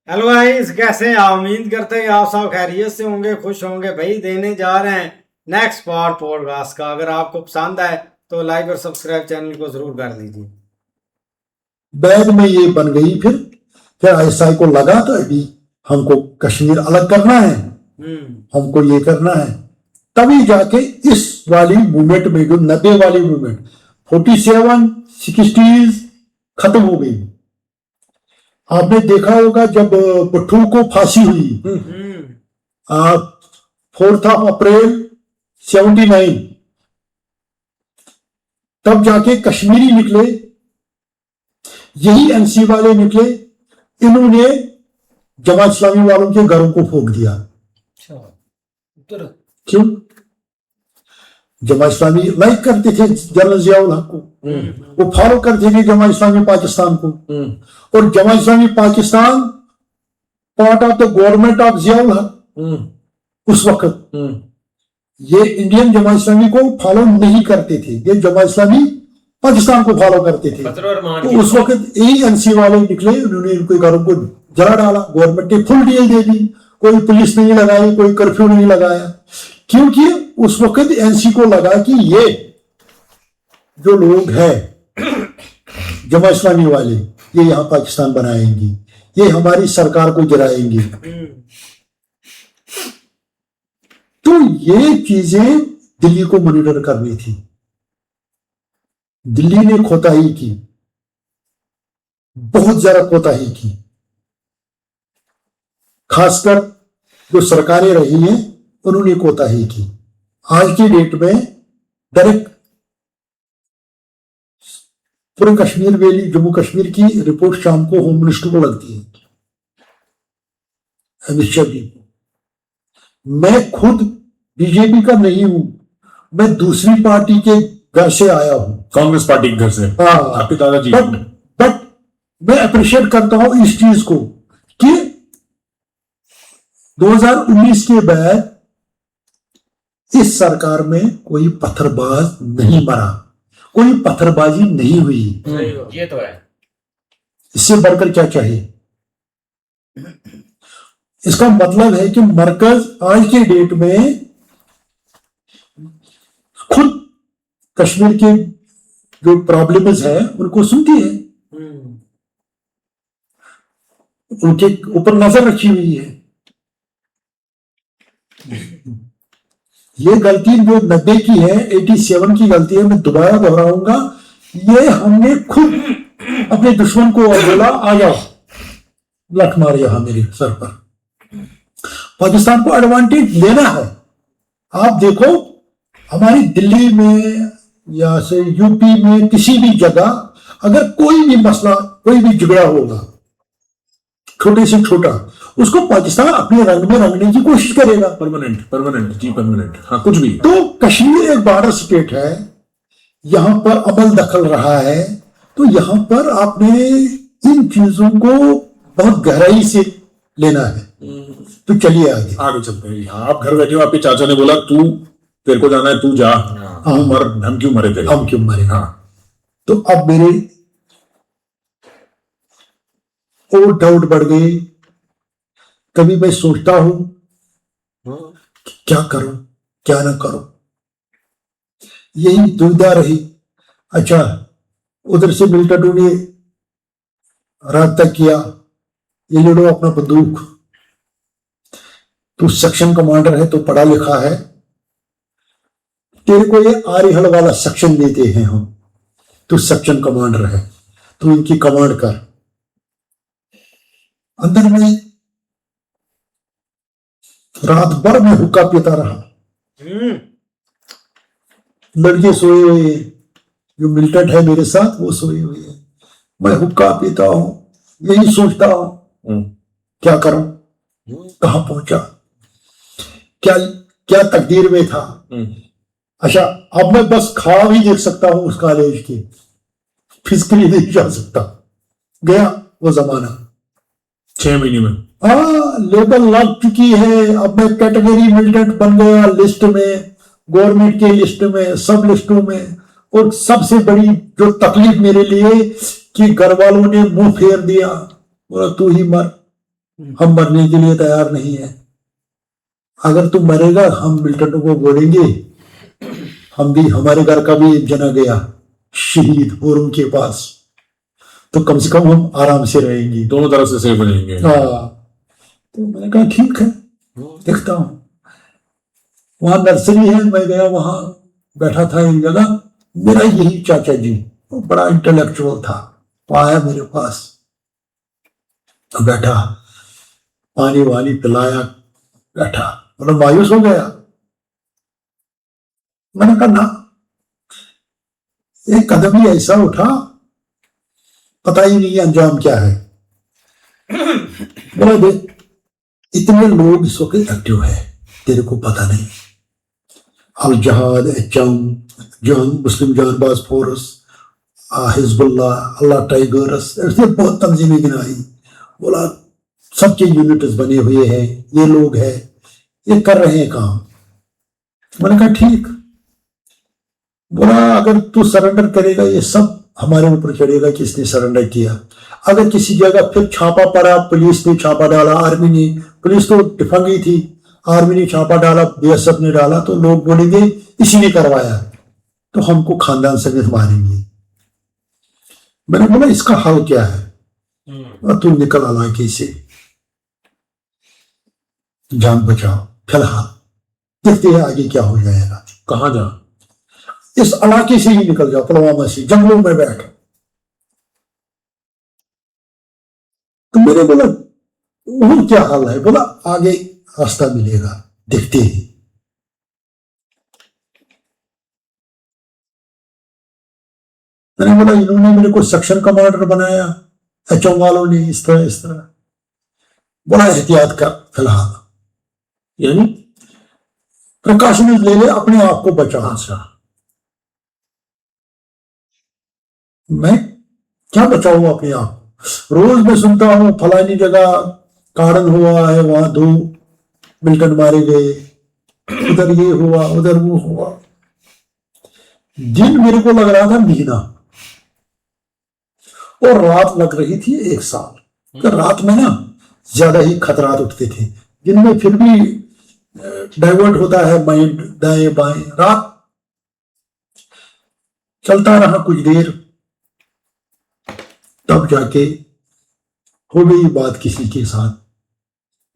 Hello guys, कैसे हैं आप? उम्मीद करते हैं आप सब खैरियत से होंगे, खुश होंगे। भाई देने जा रहे हैं नेक्स्ट पार्ट पॉडकास्ट का। अगर आपको पसंद आए तो लाइक और सब्सक्राइब चैनल को जरूर कर दीजिए। बाद में ये बन गई। फिर आईएसआई को लगा तो अभी हमको कश्मीर अलग करना है, हमको ये करना है। तभी जाके इस वाली मूवमेंट में, जो 90 वाली मूवमेंट, 47 60s खत्म हो गई। आपने देखा होगा जब भुट्टो को फांसी हुई 4 अप्रैल 79, तब जाके कश्मीरी निकले, यही एनसी वाले निकले। इन्होंने जमात इस्लामी वालों के घरों को फूंक दिया। क्यों? जमात इस्लामी लाइक करते थे जनरल जियाउल हक को, वो फॉलो करते थे जमात इस्लामी पाकिस्तान को। और Jamaat Islami Pakistan part of the government of Ziaul Haq उस वक्त। ये इंडियन जमात इस्लामी को फॉलो नहीं करते थे, ये जमात इस्लामी पाकिस्तान को फॉलो करते थे। तो उस वक्त यही एनसी वाले निकले, उन्होंने इनके घरों को जला डाला। गवर्नमेंट ने फुल डील दे दी, कोई पुलिस नहीं लगाई, कोई कर्फ्यू नहीं लगाया, क्योंकि उस वक्त एनसी को लगा कि ये जो लोग हैं जमात इस्लामी वाले, ये यहां पाकिस्तान बनाएंगे, ये हमारी सरकार को गिराएंगे। तो ये चीजें दिल्ली को मॉनिटर करनी थी। दिल्ली ने कोताही की, बहुत ज्यादा कोताही की। खासकर जो सरकारें रही हैं उन्होंने कोताही की। आज की डेट में डायरेक्ट पूरे कश्मीर वैली, जम्मू कश्मीर की रिपोर्ट शाम को होम मिनिस्टर को लगती है, अमित शाह जी को। मैं खुद बीजेपी का नहीं हूं, मैं दूसरी पार्टी के घर से आया हूं, कांग्रेस पार्टी के घर से। हाँ, आपके दादाजी। बट मैं अप्रिशिएट करता हूं इस चीज को कि 2019 के बाद इस सरकार में कोई पत्थरबाज नहीं मरा, कोई पत्थरबाजी नहीं हुई। ये तो है। इससे बढ़कर क्या चाहिए? इसका मतलब है कि मरकज आज के डेट में खुद कश्मीर के जो प्रॉब्लम्स है उनको सुनती है, उनके ऊपर नजर रखी हुई है। ये गलती जो 90 की है, 87 की गलती है, मैं दोबारा दोहराऊंगा। ये हमने खुद अपने दुश्मन को बोला, आ जाओ लठ मार यहां मेरे सर पर। पाकिस्तान को एडवांटेज लेना है। आप देखो, हमारी दिल्ली में या से यूपी में किसी भी जगह अगर कोई भी मसला, कोई भी झगड़ा होगा, छोटे से छोटा, उसको पाकिस्तान अपने रंग में रंगने की कोशिश करेगा। परमानेंट जी, परमानेंट। हाँ, कुछ भी। तो कश्मीर एक बॉर्डर स्टेट है, यहां पर अमल दखल रहा है, तो यहां पर आपने इन चीजों को बहुत गहराई से लेना है। तो चलिए आगे चलते हैं। आप घर बैठे हो, आपके चाचा ने बोला तेरे को जाना है, तू जा। तू मर, हम क्यों मरे तेरे? हम क्यों मरे? हाँ। तो अब मेरे और डाउट बढ़ गए। कभी मैं सोचता हूं क्या करूं, क्या ना करूं, यही दुविधा रही। अच्छा, उधर से मिलिटेंटों ने रास्ता किया, ये ले लो अपना बंदूक, तू सेक्शन कमांडर है तो पढ़ा लिखा है, तेरे को ये आरिहल वाला सेक्शन देते हैं हम, तू सेक्शन कमांडर है, तू इनकी कमांड कर। अंदर में रात भर में हुक्का पीता रहा, लड़के सोए हुए, जो मिलिटेंट है मेरे साथ वो सोए हुए हैं, मैं हुक्का पीता हूं, यही सोचता हूं क्या करूं, कहां पहुंचा, क्या क्या तकदीर में था। अच्छा, अब मैं बस ख्वाब ही देख सकता हूं उस कॉलेज की, फिजिकली नहीं जा सकता। गया वो जमाना। 6 महीने में लेबल लग चुकी है। अब मैं कैटेगरी मिलिटेंट बन गया लिस्ट में, गवर्नमेंट के लिस्ट में, सब लिस्टों में। और सबसे बड़ी जो तकलीफ मेरे लिए कि घर वालों ने मुंह फेर दिया, बोला तू ही मर, हम मरने के लिए तैयार नहीं है। अगर तू मरेगा हम मिल्टन को बोलेंगे हम भी, हमारे घर का भी एक जना गया शहीद और उनके पास, तो कम से कम हम आराम से रहेंगे। दोनों तरफ से सेफ बनेंगे। हाँ, तो मैंने कहा ठीक है देखता हूं। वहां नर्सरी है, मैं गया, वहां बैठा था एक जगह, मेरा यही चाचा जी, वो बड़ा इंटेलेक्चुअल था, वो आया मेरे पास, तो बैठा, पानी वानी पिलाया, बैठा, मतलब मायूस हो गया। मैंने कहा ना, एक कदम ही ऐसा उठा, पता ही नहीं अंजाम क्या है। बोला देख, इतने लोग इस वक्त एक्टिव है, तेरे को पता नहीं। अल जहाद, जान मुस्लिम जानबाज फोर्स, हिजबुल्लाह, अल्लाह टाइगर्स, ऐसे बहुत तंजीमें गिनाई। बोला सबके यूनिट्स बने हुए हैं, ये लोग हैं, ये कर रहे हैं काम। मैंने कहा ठीक। बोला अगर तू सरेंडर करेगा ये सब हमारे ऊपर चढ़ेगा कि इसने सरेंडर किया। अगर किसी जगह फिर छापा पड़ा, पुलिस ने छापा डाला, आर्मी ने, पुलिस तो डिफंगी थी, आर्मी ने छापा डाला, बीएसएफ ने डाला, तो लोग बोलेंगे इसी ने करवाया, तो हमको खानदान समेत मारेंगे। मैंने बोला इसका हल क्या है? तू निकल इलाके से, जान बचाओ, फिलहाल देखते हैं आगे क्या हो जाएगा। कहाँ जा? इस इलाके से ही निकल जाओ, पुलवामा से, जंगलों में बैठ। तो मैंने बोला और क्या हाल है? बोला आगे रास्ता मिलेगा, देखते हैं। मैंने बोला इन्होंने मेरे को सेक्शन कमांडर बनाया, एचओ वालों ने, इस तरह। बोला एहतियात कर फिलहाल, यानी प्रिकॉशंस ले ले, अपने आप को बचा। अच्छा, मैं क्या बचाऊं अपने आप? रोज मैं सुनता हूं फलानी जगह कारण हुआ है, वहां 2 मिल्टन मारे गए, उधर ये हुआ, उधर वो हुआ। दिन मेरे को लग रहा था महीना, और रात लग रही थी 1 साल। तो रात में ना ज्यादा ही खतरात उठते थे, दिन में फिर भी डाइवर्ट होता है माइंड दाएं बाएं। रात चलता रहा कुछ देर, तब जाके हो गई बात किसी के साथ,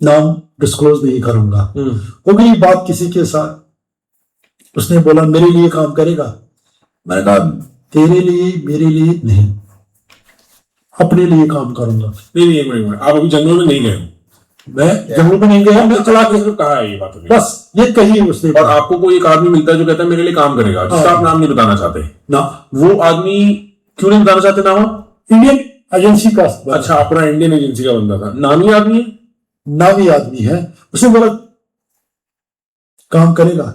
नाम डिस्क्लोज नहीं करूंगा। हो गई बात किसी के साथ, उसने बोला मेरे लिए काम करेगा। मैंने कहा तेरे लिए मेरे लिए नहीं, अपने लिए काम करूंगा। नहीं, एक मिनट, आप अभी जंगलों में नहीं गए हो? मैं जंगलों में नहीं गया, मैं चला के कहा है ये बात अभी? बस ये कही उसने। और आपको कोई एक आदमी मिलता है जो कहता है मेरे लिए काम करेगा, जिसका आप नाम नहीं बताना चाहते ना, वो आदमी क्यों नहीं बताना चाहते नाम? इंडियन एजेंसी का। अच्छा, अपना इंडियन एजेंसी का बंदा था, नामी आदमी है? नामी आदमी है। उसने बोला काम करेगा,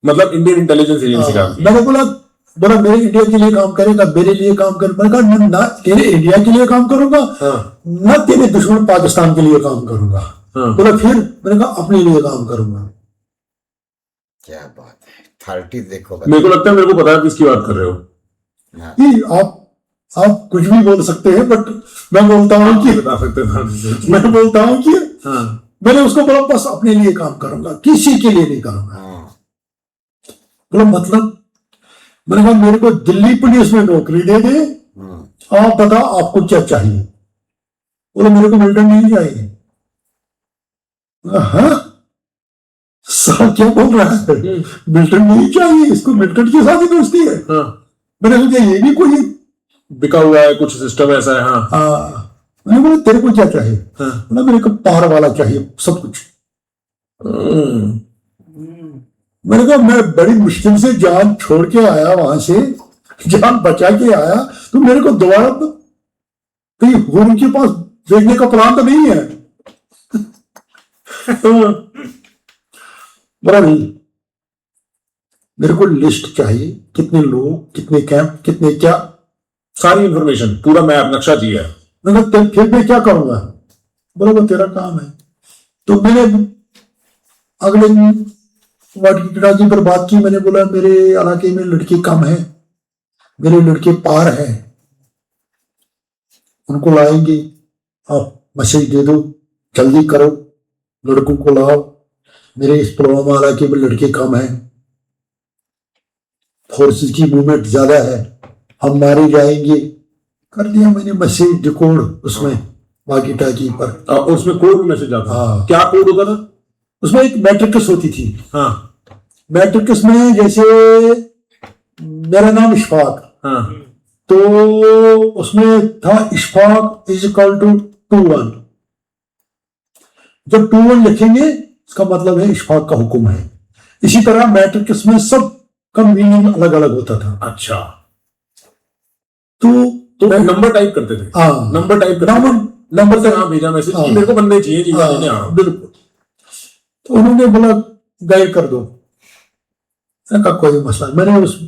मतलब इंडियन इंटेलिजेंस एजेंसी का? मैंने बोला मेरे इंडिया के लिए काम करेगा, मेरे लिए काम कर। मैंने कहा ना तेरे इंडिया के लिए काम करूंगा, ना तेरे दुश्मन पाकिस्तान के लिए काम करूंगा। बोला फिर? मैंने कहा अपने लिए काम करूंगा। क्या बात है, 30 देखो। मेरे को लगता है मेरे को पता है किसकी बात कर रहे हो। आप कुछ भी बोल सकते हैं, बट मैं बोलता हूँ कि बता सकते हैं। मैं बोलता हूँ कि मैंने उसको बोला बस अपने लिए काम करूंगा, किसी के लिए नहीं करूंगा। बोला मतलब? मैंने कहा मेरे को दिल्ली पुलिस में नौकरी दे दे, आप बता आपको क्या चाहिए? बोला मेरे को मिल्टन नहीं चाहिए। हाँ साहब क्या बोल रहा है, मिल्टन नहीं चाहिए इसको, मिल्टन की शादी दोस्ती है। मैंने सोचा ये भी कोई बिका हुआ है कुछ सिस्टम ऐसा है। मैंने बोला तेरे को क्या चाहिए? बोला मेरे को पार वाला चाहिए सब कुछ। मैंने कहा मैं बड़ी मुश्किल से जान छोड़ के आया, वहां से जान बचा के आया, तो मेरे को दोबारा कहीं होम के पास देखने का प्लान तो नहीं है। बोला नहीं, मेरे को लिस्ट चाहिए, कितने लोग, कितने कैंप, कितने क्या, सारी इंफॉर्मेशन, पूरा मैप, नक्शा चाहिए। मैंने कहा फिर मैं क्या करूंगा? बोला वो तेरा काम है। तो मैंने अगले वाटी पर बात की। मैंने बोला मेरे इलाके में लड़के कम है, मेरे लड़के पार हैं, उनको लाएंगे, आप मैसेज दे दो, जल्दी करो, लड़कों को लाओ, मेरे इस पुलवामा इलाके में लड़के कम हैं, फोर्सेस की मूवमेंट ज्यादा है, हम मारे जाएंगे। कर दिया मैंने मैसेज रिकॉर्ड उसमें बाकी टाकी पर। उसमें कोड भी मैसेज आता था? हाँ। क्या कोड होता था? उसमें एक मैट्रिक्स होती थी। हाँ मैट्रिक्स में जैसे मेरा नाम इशफाक, हाँ तो उसमें था इशफाक इज इक्वल टू 21। जब 21 लिखेंगे इसका मतलब है इशफाक का हुक्म है। इसी तरह मैट्रिक्स में सब का मीनिंग अलग अलग होता था। अच्छा, तो नंबर टाइप करते थे? हाँ, नंबर टाइप करते थे। नंबर से हाँ भेजा मैसेज हाँ, कि मेरे को बंदे चाहिए जी, मैं लेने आ रहा हूँ। बिल्कुल। तो उन्होंने बोला गाइड कर दो। मैंने कहा कोई मसला नहीं। मैंने उस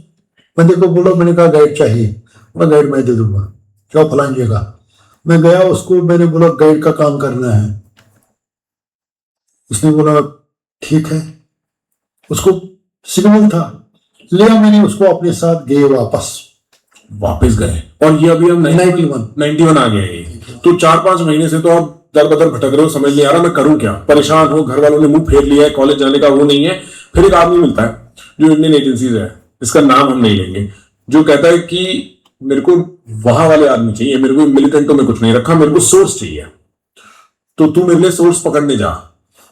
बंदे को बोला, मैंने कहा गाइड चाहिए, बोला गाइड मैं दे दूंगा, जाओ फलान जगह। मैं गया, उसको मैंने बोला गाइड का काम करना है। उसने बोला ठीक है। उसको सिग्नल था, लिया मैंने उसको अपने साथ, गए वापस गए। और ये अभी हम 91 आ गए। तो 4-5 महीने से तो आप दर बदर भटक रहे हो, समझ नहीं आ रहा मैं करूं क्या, परेशान हो, घर वालों ने मुंह फेर लिया है, कॉलेज जाने का वो नहीं है। फिर एक आदमी मिलता है जो इंडियन एजेंसीज है, इसका नाम हम नहीं लेंगे, जो कहता है कि मेरे को वहां वाले आदमी चाहिए, मेरे को मिलिटेंटों में कुछ नहीं रखा, मेरे को सोर्स चाहिए, तो तू मेरे लिए सोर्स पकड़ने जा।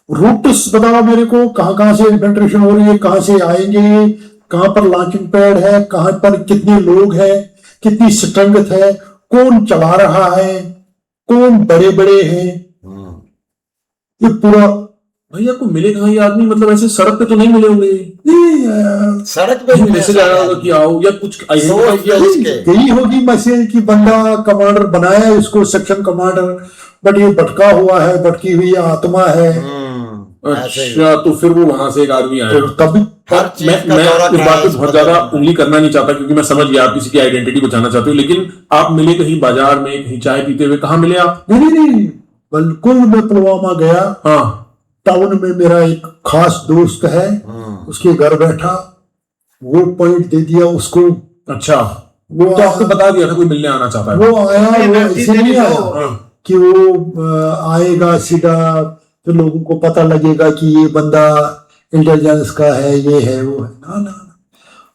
रूट बताओ मेरे को, कहां से इन्फिल्ट्रेशन हो रही है, कहां से आएंगे, कहां पर लॉन्चिंग पैड है, कहां पर कितने लोग हैं, कितनी स्ट्रेंथ है, कौन चला रहा है, कौन बड़े बड़े हैं, ये पूरा। भाई आपको मिले कहाँ ये आदमी? मतलब ऐसे सड़क पे तो नहीं मिले होंगे? नहीं, सड़क पे मैसेज आया होगा कि आओ, या कुछ आइडेंटिफाई किया होगा? यही होगी मैसेज कि बंदा कमांडर बनाया है इसको, सेक्शन कमांडर, बट ये भटका हुआ है, भटकी हुई आत्मा है। अच्छा, तो फिर वो वहां से एक आदमी आया। तो तभी मैं इस बात पे बहुत ज्यादा उंगली करना नहीं चाहता, क्योंकि मैं समझ गया आप किसी की आइडेंटिटी बचाना चाहते हो, लेकिन आप मिले कहीं बाजार में, कहीं चाय पीते हुए, कहाँ मिले आप? नहीं, बिल्कुल मैं पुलवामा गया। हाँ, टाउन में मेरा एक खास दोस्त है, उसके घर बैठा, वो पॉइंट दे दिया उसको। अच्छा, वो तो आपको बता दिया था कोई मिलने आना चाहता है? वो आया, वो ऐसे नहीं आया कि वो आएगा सीधा, तो लोगों को पता लगेगा कि ये बंदा इंटेलिजेंस का है, ये है वो है। ना ना ना,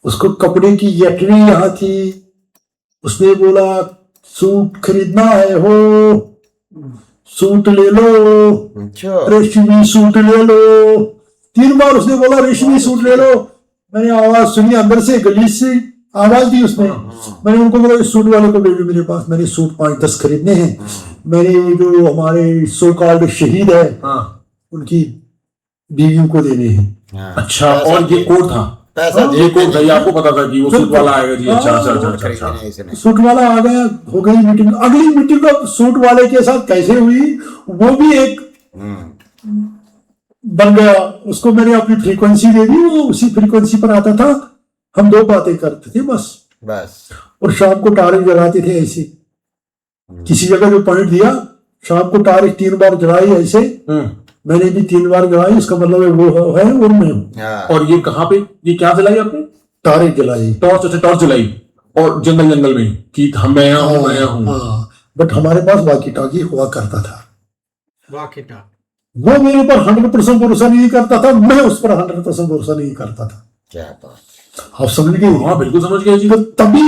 उसको कपड़े की यटनी यहाँ थी। उसने बोला सूट खरीदना है हो, सूट ले लो, रेशमी सूट ले लो। 3 बार उसने बोला रेशमी सूट ले लो। मैंने आवाज सुनी अंदर से, गली से आवाज दी उसने। मैंने उनको बोला इस सूट वाले को भेजो मेरे पास, मैंने सूट 5-10 खरीदने हैं। मैंने जो हमारे सो कॉल्ड शहीद है, उनकी बीवियों को देने हैं। अच्छा, और ये कोड था? ये कोड था, ये आपको पता था कि वो सूट वाला आएगा जी? अच्छा। सूट वाला आ गया, हो गई मीटिंग। अगली मीटिंग तो सूट वाले के साथ कैसे हुई, वो भी एक बन गया। उसको मैंने अपनी फ्रीक्वेंसी दे दी, वो उसी फ्रीक्वेंसी पर आता था, हम 2 बातें करते थे बस। और शाम को टारिक जलाते थे ऐसे, किसी जगह जो पॉइंट दिया, शाम को टारिक 3 बार जलाई ऐसे। मैंने भी 3 बार जलाई, इसका मतलब है वो है और मैं हूँ। और ये कहाँ पे, ये क्या जलाई आपने? टारिक जलाई, टॉर्च। अच्छा, टॉर्च जलाई, और जंगल में कि मैं यहाँ हूँ। बट हमारे पास वाकी टाकी हुआ करता था। वाकी टाकी वो मेरे पर 100% भरोसा नहीं करता था, मैं उस पर 100% भरोसा नहीं करता था। क्या बात, आप समझ गए? हाँ बिल्कुल समझ गए जी। तो तभी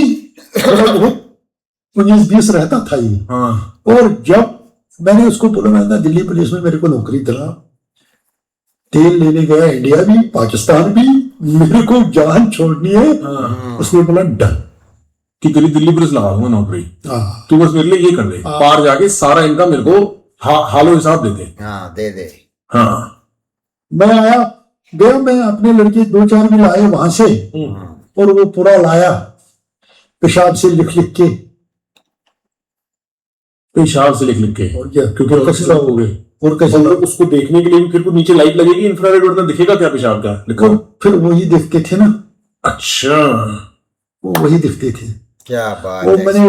19-20 रहता था ये। और जब मैंने उसको बोला मैं दिल्ली पुलिस में मेरे को नौकरी दिला, तेल लेने गया इंडिया भी, पाकिस्तान भी, मेरे को जान छोड़नी है। उसने बोला डन, कि तेरी दिल्ली पुलिस लगा दूंगा नौकरी, तू बस मेरे लिए ये कर दे, पार जाके सारा इनका मेरे को हालो हिसाब दे दे। हाँ, मैं आया गया, मैं अपने लड़के 2-4 भी लाए वहां से, और वो पूरा लाया पेशाब से लिख के, पेशाब से लिख के। और क्या, क्योंकि कचरा हो गए। और कैसे उसको देखने के लिए भी फिर को नीचे लाइट लगेगी, इंफ्रारेड वर्ड में दिखेगा क्या पेशाब का लिखा? फिर वही दिखते थे ना। अच्छा, वो वही दिखते थे। क्या बात वो मैंने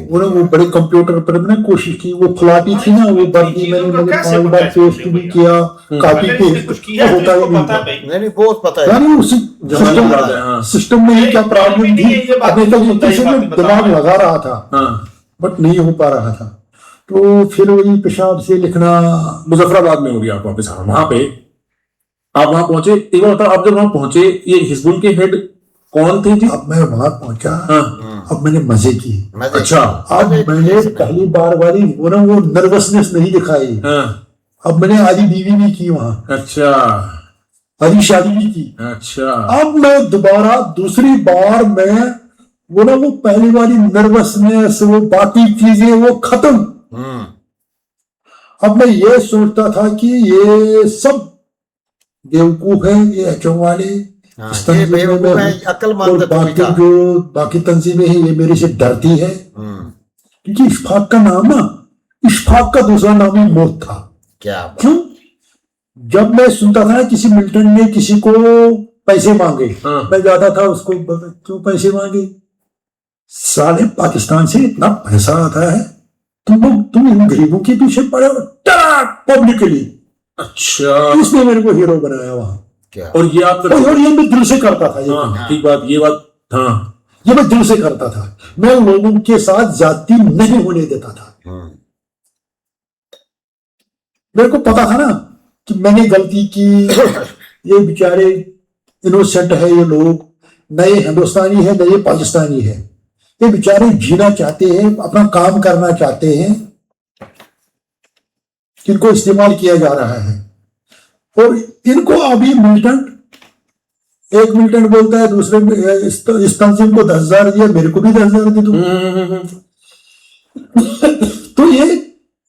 वो बड़े कंप्यूटर पर मैंने कोशिश की, वो फ्लॉपी थी ना, वो बर्दी मैंने 5 बार पेस्ट भी किया, कॉपी पेस्ट होता ही नहीं। बहुत पता है यानी उस सिस्टम में ही क्या प्रॉब्लम थी, अपने तक से मैं दिमाग लगा रहा था, बट नहीं हो पा रहा था। तो फिर वही पेशाब से लिखना। मुजफ्फराबाद में हो गया आप वापस, हाँ वहां पे आप वहां पहुंचे। एक बार बताओ, आप जब वहां पहुंचे ये हिजबुल के हेड कौन थे जी? अब मैं वहां पहुंचा, हाँ। अब मैंने मजे किए। अच्छा। अब मैंने पहली बार वाली वो नर्वसनेस नहीं दिखाई। हाँ। अब मैंने आधी बीवी भी की वहां, अच्छा। आधी शादी भी की। अच्छा। अब मैं दोबारा दूसरी बार मैं वो पहली वाली नर्वसनेस, वो बाकी चीजें वो खत्म। अब मैं ये सोचता था कि ये सब बेवकूफ है, ये एचओ वाले, इस तंजीम में मैं हूं, और बाकी जो बाकी तंजीमें हैं ये मेरे से डरती है। क्योंकि इशफाक का नाम ना, इशफाक का दूसरा नाम ही मौत था। क्यों? जब मैं सुनता था किसी मिलिटेंट ने किसी को पैसे मांगे, मैं जाता था उसको, क्यों पैसे मांगे? साले पाकिस्तान से इतना पैसा आता है, तुम इन गरीबों के पीछे पड़े हो पब्लिकली। अच्छा। इसने मेरे को हीरो बनाया वहां। और ये आप और ये मैं दिल से करता था। हाँ, ठीक बात, ये बात, हाँ ये मैं दिल से करता था। मैं लोगों के साथ जाति नहीं होने देता था। मेरे को पता था ना कि मैंने गलती की, ये बेचारे इनोसेंट है, ये लोग नए हिंदुस्तानी है, नए पाकिस्तानी है, ये बेचारे जीना चाहते हैं, अपना काम करना चाहते हैं, इनको इस्तेमाल किया जा रहा है। और इनको अभी मिलिटेंट, एक मिलिटेंट बोलता है दूसरे इस तंजीम को 10,000 दिया, मेरे को भी 10,000 दे दो। तो ये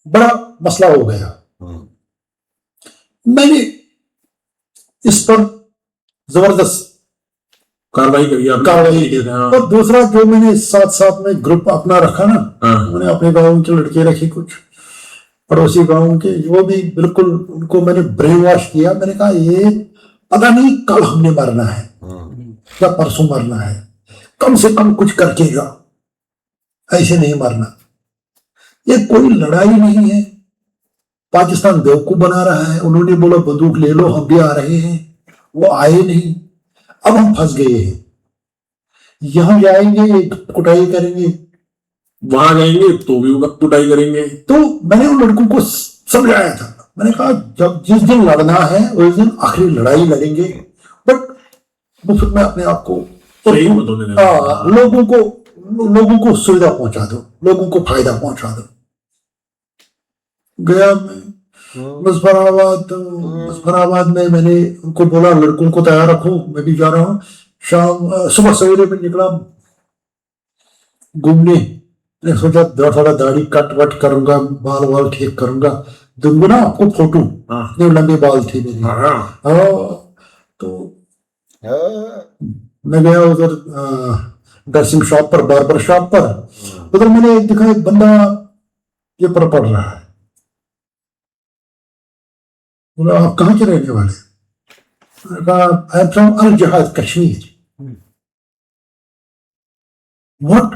बड़ा मसला हो गया। मैंने इस पर जबरदस्त कार्रवाई करी। और दूसरा जो मैंने साथ साथ में ग्रुप अपना रखा ना, मैंने अपने गांव के लड़के रखे, कुछ पड़ोसी गांव के, वो भी बिल्कुल, उनको मैंने ब्रेन वॉश किया। मैंने कहा ये पता नहीं कल हमने मरना है या परसों मरना है, कम से कम कुछ करके जाओ, ऐसे नहीं मरना। ये कोई लड़ाई नहीं है, पाकिस्तान बेवकूफ बना रहा है। उन्होंने बोला बंदूक ले लो, हम भी आ रहे हैं, वो आए नहीं। अब हम फंस गए हैं, यहां जाएंगे कुटाई करेंगे, वहां जाएंगे तो भी कुटाई करेंगे। तो मैंने उन लड़कों को समझाया था, मैंने कहा जब जिस दिन लड़ना है उस दिन आखिरी लड़ाई लड़ेंगे, बट मुफ्त में अपने आप को लोगों को सुविधा पहुंचा दो, लोगों को फायदा पहुंचा दो। गया मैं मुजफ्फराबाद में, मैंने उनको बोला लड़कों को तैयार रखो, मैं भी जा रहा हूँ। शाम सुबह सवेरे में निकला घूमने। मैंने सोचा थोड़ा दाढ़ी कट वट करूंगा, बाल वाल ठीक करूंगा, दूंगा ना आपको फोटो। इतने लंबे बाल थे मेरे। तो मैं गया उधर ड्रेसिंग शॉप पर, बार्बर शॉप पर। उधर मैंने देखा एक बंदा ये पर पढ़ रहा है। बोला आप कहाँ के रहने वाले? I am from Al Jihad Kashmir. What?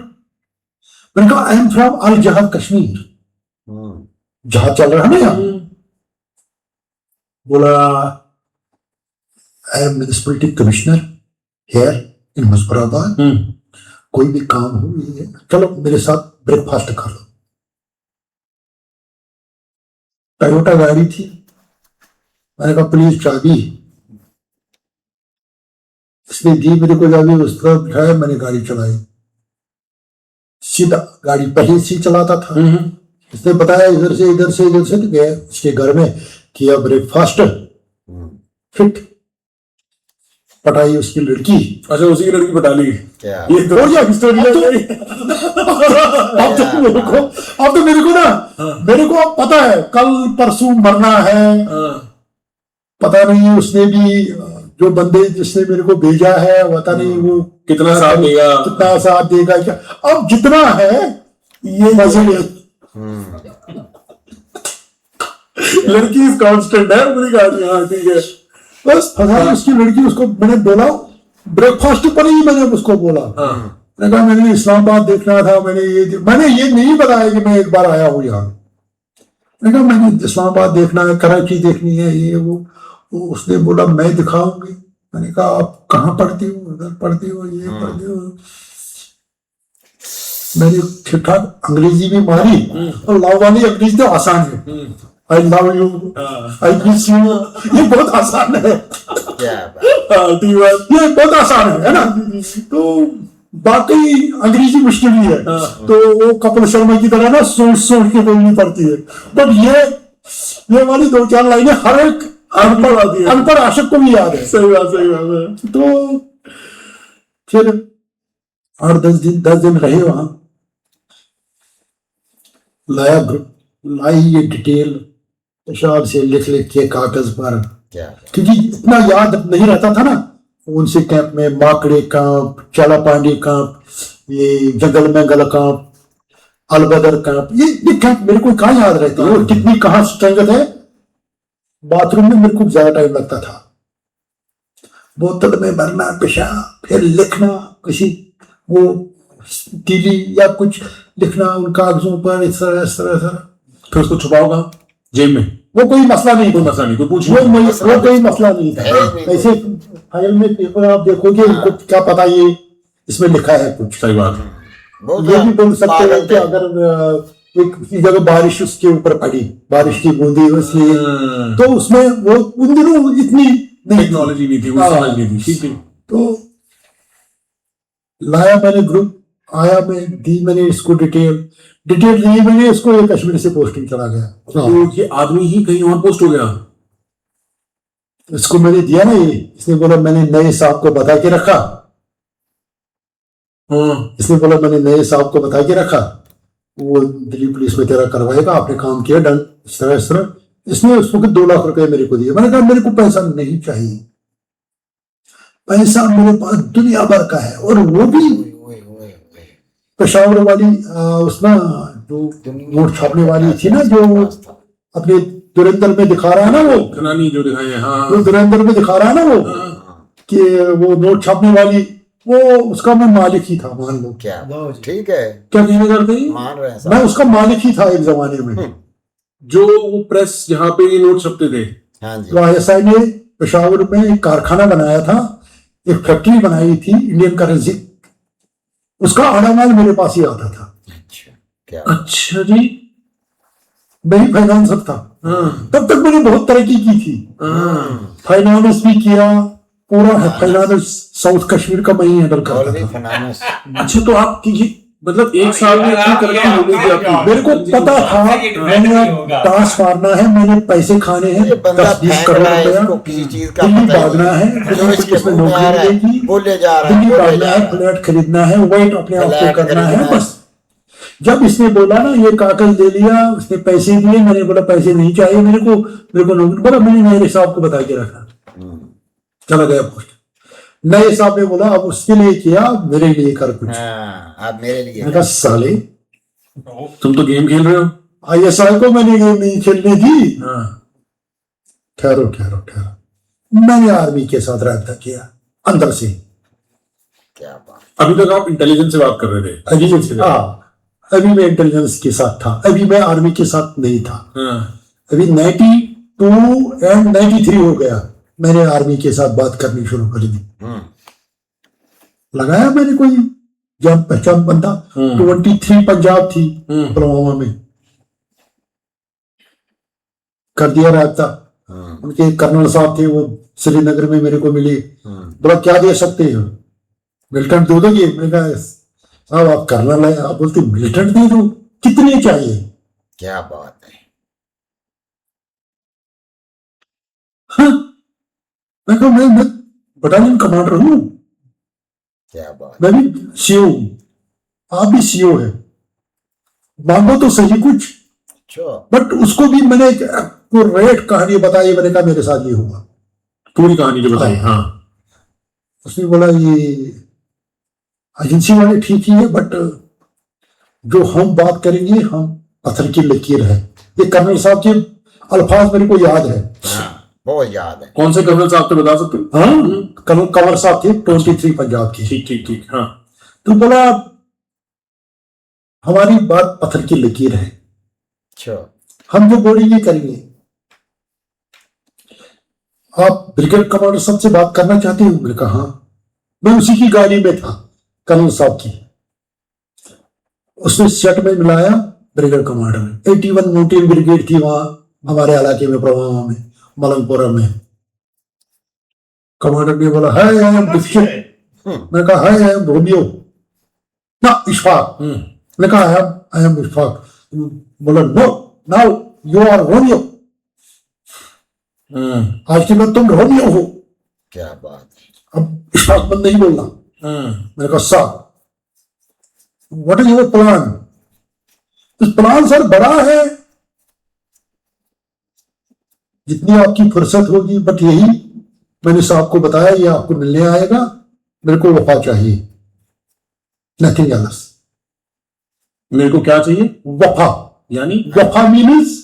मैंने कहा I am from Al Jihad Kashmir. जहाज चल रहा है ना यहाँ। बोला I am municipality commissioner here in Muzaffarabad, कोई भी काम हो, चलो मेरे साथ ब्रेकफास्ट कर लो। टोयोटा गाड़ी थी, मैंने कहा प्लीज चाबी। इसने दी मेरे को चाबी, उस तरह बिठाया, मैंने गाड़ी चलाई। सीधा गाड़ी पहले से चलाता था। इसने बताया इधर से इधर से इधर से, तो गया उसके घर में, किया ब्रेकफास्ट, फिट पटाई उसकी लड़की। अच्छा, उसी की लड़की पटा ली। ये तो स्टोरी अब तो मेरे को ना, मेरे को अब पता है कल परसों मरना है। पता नहीं उसने भी, जो बंदे जिसने मेरे को भेजा है, पता नहीं वो कितना साथ देगा क्या। अब जितना है ये मजे लड़की कांस्टेंट है, पूरी कहानी। हाँ ठीक है, बस फंसा उसकी लड़की। उसको मैंने बोला ब्रेकफास्ट पर ही, मैंने उसको बोला, मैंने कहा मैंने इस्लामाबाद देखना था, मैंने ये नहीं बताया कि मैं एक बार आया हूँ यहाँ। मैंने कहा मैंने इस्लामाबाद देखना है, कराची देखनी है, ये वो उसने बोला मैं दिखाऊंगी। मैंने कहा आप कहाँ पढ़ती हो? उधर पढ़ती हो, ये पढ़ती हो। मैंने ठीक ठाक अंग्रेजी भी मारी, और लव वाली अंग्रेजी तो आसान है, I love you, I miss you, ये बहुत आसान है। क्या बात। ये बहुत आसान है ना। तो बाकी अंग्रेजी मुश्किल ही है, तो वो कपिल शर्मा की तरह ना सोच सोच के बोलनी पड़ती है। बट ये वाली 2-4 लाइनें हर एक अनपढ़ आशिक को भी याद है। सही बात है। तो फिर 8-10 दिन रहे वहां, लाई ये डिटेल पेशाब से लिख के कागज पर, क्या क्योंकि इतना याद नहीं रहता था ना। उनसे कैंप में माकड़े कैंप, चाला पांडे कैंप, ये जंगल मंगल कैंप, अलबदर कैंप, ये कैंप मेरे को कहाँ याद रहते हैं और कितनी कहाँ स्ट्रेंथ है। बाथरूम में मेरे को ज्यादा टाइम लगता था, बोतल में भरना पेशाब, फिर लिखना किसी वो तीली या कुछ लिखना उन कागजों पर, इस तरह। फिर उसको छुपाओगा जेब में, वो कोई मसला नहीं, कोई मसला नहीं, कोई पूछ वो कोई मसला नहीं था। ऐसे फाइल में पेपर आप देखोगे, उनको क्या पता ये इसमें लिखा है कुछ। सही बात। ये भी बोल सकते हैं कि अगर एक किसी जगह बारिश उसके ऊपर पड़ी, बारिश की बूंदी, इसलिए तो उसमें वो उन दिनों इतनी टेक्नोलॉजी नहीं थी, वो समझ नहीं थी। ठीक है। तो लाया मैंने ग्रुप, आया मैं दी मैंने इसको डिटेल दी मैंने इसको, ये कश्मीर से पोस्टिंग चला गया। तो ये आदमी ही कहीं और पोस्ट हो गया। इसको मैंने दिया ना, ये इसने बोला मैंने नए साहब को बता के रखा। इसने बोला मैंने नए साहब को बता के रखा, वो दिल्ली पुलिस में तेरा करवाएगा, आपने काम किया, डन, इस तरह। इसने उसको 2 लाख रुपए मेरे को दिए। मैंने कहा मेरे को पैसा नहीं चाहिए, पैसा मेरे पास दुनिया भर का है, और वो भी पेशावर वाली उसना जो नोट छापने वाली थी ना, जो अपने धुरंधर में दिखा रहा है ना, वो खनानी जो दिखाए हैं, हाँ, वो धुरंधर में दिखा रहा है ना वो, कि वो नोट छापने वाली, वो उसका मैं मालिक ही था, मान लो। क्या ठीक है, क्या कहने करते हैं, मान रहे हैं मैं उसका मालिक ही था एक जमाने में। जो वो प्रेस जहाँ पे ये नोट छपते थे। हाँ जी। तो ISI ने पेशावर में एक कारखाना बनाया था, एक फैक्ट्री बनाई थी इंडियन करेंसी, उसका आधा माल मेरे पास ही आता था। अच्छा, क्या अच्छा जी। मैं ही फाइनेंसर था। तब तक मैंने बहुत तरक्की की थी, फाइनेंस भी किया, पूरा फाइनेंस साउथ कश्मीर का मैं ही हैंडल करता था। फाइनेंस। अच्छा, तो आप मतलब 1 साल में इतनी तरक्की हो गई थी आपकी। मेरे को पता था मैंने टांस मारना है, मैंने पैसे खाने हैं 10-20 करोड़ रुपया, दिल्ली भागना है, उसमें नौकरी मिलेगी, दिल्ली भागना है, फ्लैट खरीदना है, वेट अपने आप को करना है, बस। जब इसने बोला ना ये कागज दे लिया, उसने पैसे दिए, मैंने बोला पैसे नहीं चाहिए मेरे को नौकरी, बोला मैंने मेरे साहब को बता के रखा, चला गया पोस्ट। नए साहब ने बोला अब उसके लिए किया, मेरे लिए कर कुछ। आप मेरे लिए। मैंने कहा साले तुम तो गेम खेल रहे हो। ISI को मैंने गेम नहीं खेलने दी। ठहरो, मैंने आर्मी के साथ रब्ता किया अंदर से। क्या बात। अभी तक आप इंटेलिजेंस से बात कर रहे थे। अभी मैं इंटेलिजेंस के साथ था, अभी मैं आर्मी के साथ नहीं था। अभी 92 एंड 93 हो गया, मैंने आर्मी के साथ बात करनी शुरू कर दी। लगाया मैंने कोई जान पहचान बंदा, 23 पंजाब थी पुलवामा में, कर दिया रब्ता। उनके कर्नल साहब थे, वो श्रीनगर में मेरे को मिले, बोला क्या दे सकते हो, मिलिटेंट दे दोगे? मैंने कहा साहब आप कर्नल है, आप बोलते मिलिटेंट दे दो, कितने चाहिए? क्या बात है। हाँ, मैं बटालियन कमांडर हूं। क्या बात। मैं भी CO हूं, आप भी CO है, मांगो तो सही कुछ। बट उसको भी मैंने वो रेट कहानी बताई, मैंने कहा मेरे साथ ये हुआ, पूरी कहानी जो बताई। हाँ, उसने बोला ये एजेंसी वाले ठीक ही है, बट जो हम बात करेंगे हम पत्थर की लकीर है। ये कर्नल साहब के अल्फाज मेरे को याद है। बहुत याद है। कौन से कर्नल साहब तो बता सकते हो? हाँ, कर्नल कंवर साहब थे, 23 पंजाब की। ठीक। हाँ, तो बोला हमारी बात पत्थर की लकीर है, हम जो बोलेंगे करेंगे। आप ब्रिगेड कमांडर साहब से बात करना चाहते हो? मैंने कहा हाँ। मैं उसी की गाड़ी में था, कर्नल साहब की। उसने सेट में मिलाया ब्रिगेड कमांडर। 81 माउंटेन ब्रिगेड थी वहां हमारे इलाके में, प्रवाह में, मलंगपुरा में। कमांडर ने बोला हाय आई एम डिफिकल्ट, मैंने कहा हाय आई एम रोमियो ना इशफाक, मैंने कहा आई एम इशफाक। बोला no now you are Romeo, आज के बाद तुम रोमियो हो। क्या बात है। अब इशफाक बंद नहीं बोलना। मैंने कहा sir what is your plan? Plan sir बड़ा है, जितनी आपकी फुर्सत होगी, बट यही मैंने साहब को बताया ये आपको मिलने आएगा, मेरे को वफा चाहिए, नथिंग एल्स। मेरे को क्या चाहिए? वफा। यानी वफा मीन्स